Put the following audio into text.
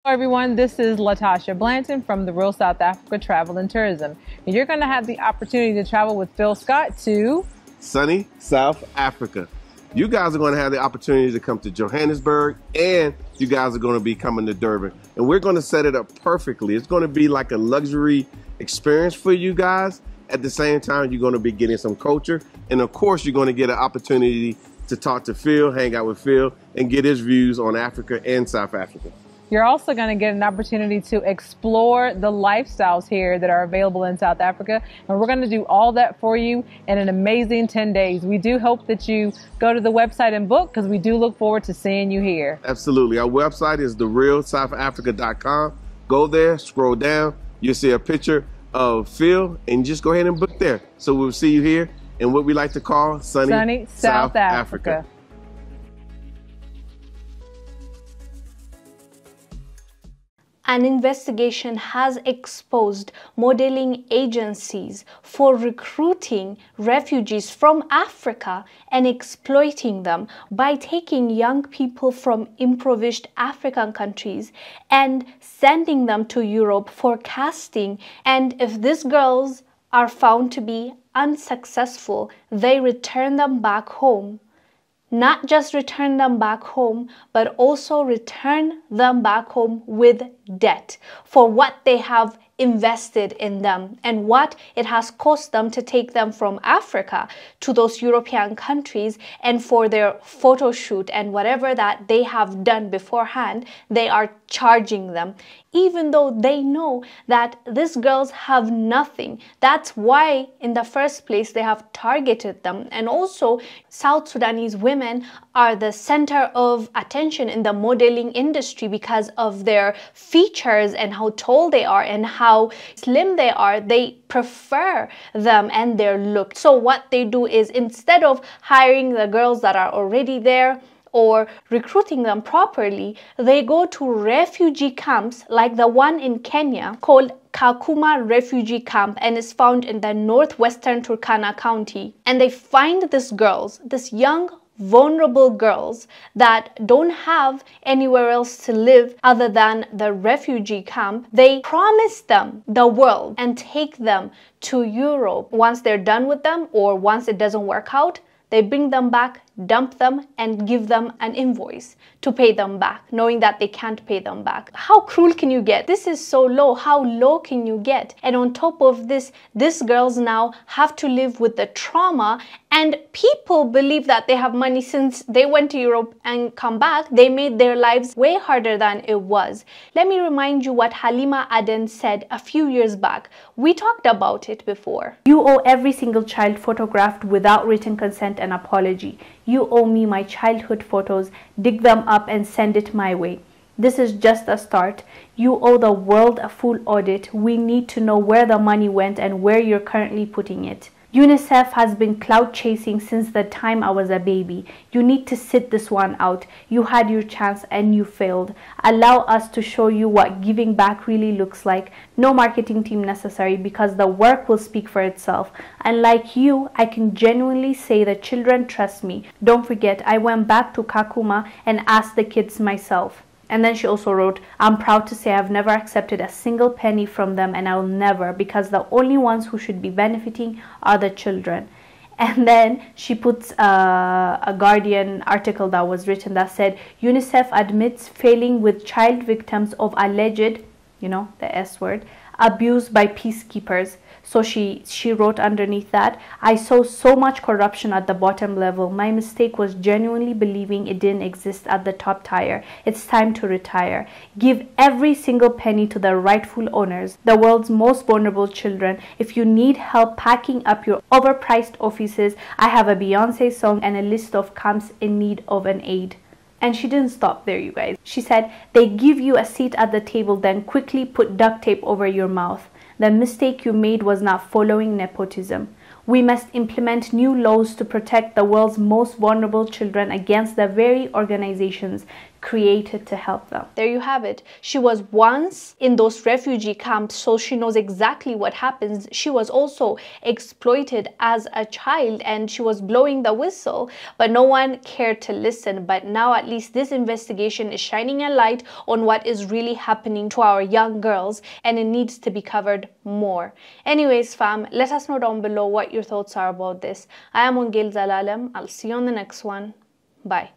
Hello everyone, this is Latasha Blanton from the Real South Africa Travel and Tourism. And you're going to have the opportunity to travel with Phil Scott to sunny South Africa. You guys are going to have the opportunity to come to Johannesburg, and you guys are going to be coming to Durban. And we're going to set it up perfectly. It's going to be like a luxury experience for you guys. At the same time, you're going to be getting some culture. And of course, you're going to get an opportunity to talk to Phil, hang out with Phil, and get his views on Africa and South Africa. You're also going to get an opportunity to explore the lifestyles here that are available in South Africa. And we're going to do all that for you in an amazing 10 days. We do hope that you go to the website and book, because we do look forward to seeing you here. Absolutely. Our website is therealsouthafrica.com. Go there, scroll down. You'll see a picture of Phil, and just go ahead and book there. So we'll see you here in what we like to call sunny South Africa. An investigation has exposed modeling agencies for recruiting refugees from Africa and exploiting them by taking young people from impoverished African countries and sending them to Europe for casting. And if these girls are found to be unsuccessful, they return them back home. Not just return them back home, but also return them back home with debt for what they have invested in them and what it has cost them to take them from Africa to those European countries, and for their photo shoot and whatever that they have done beforehand, they are charging them, even though they know that these girls have nothing. That's why in the first place they have targeted them. And also, South Sudanese women are the center of attention in the modeling industry because of their features and how tall they are and how slim they are. They prefer them and their look. So what they do is, instead of hiring the girls that are already there or recruiting them properly, they go to refugee camps like the one in Kenya called Kakuma Refugee Camp, and is found in the northwestern Turkana County. And they find these girls, these young vulnerable girls that don't have anywhere else to live other than the refugee camp. They promise them the world and take them to Europe. Once they're done with them, or once it doesn't work out, they bring them back, dump them, and give them an invoice to pay them back, knowing that they can't pay them back. How cruel can you get? This is so low. How low can you get? And on top of this, these girls now have to live with the trauma, and people believe that they have money since they went to Europe and come back. They made their lives way harder than it was. Let me remind you what Halima Aden said a few years back. We talked about it before. You owe every single child photographed without written consent an apology. You owe me my childhood photos. Dig them up and send it my way. This is just a start. You owe the world a full audit. We need to know where the money went and where you're currently putting it. UNICEF has been clout chasing since the time I was a baby. You need to sit this one out. You had your chance and you failed. Allow us to show you what giving back really looks like. No marketing team necessary, because the work will speak for itself. And like you, I can genuinely say the children trust me. Don't forget, I went back to Kakuma and asked the kids myself. And then she also wrote, I'm proud to say I've never accepted a single penny from them, and I'll never, because the only ones who should be benefiting are the children. And then she puts a Guardian article that was written that said, UNICEF admits failing with child victims of alleged, you know, the S word, abuse by peacekeepers. So she wrote underneath that, I saw so much corruption at the bottom level. My mistake was genuinely believing it didn't exist at the top tier. It's time to retire. Give every single penny to the rightful owners, the world's most vulnerable children. If you need help packing up your overpriced offices, I have a Beyonce song and a list of camps in need of an aid. And she didn't stop there, you guys. She said, they give you a seat at the table, then quickly put duct tape over your mouth. The mistake you made was not following nepotism. We must implement new laws to protect the world's most vulnerable children against the very organizations created to help them. There you have it. She was once in those refugee camps, so she knows exactly what happens. She was also exploited as a child and she was blowing the whistle, but no one cared to listen. But now at least this investigation is shining a light on what is really happening to our young girls, and it needs to be covered more. Anyways, fam, let us know down below what your thoughts are about this. I am Wongel Zelalem. I'll see you on the next one. Bye.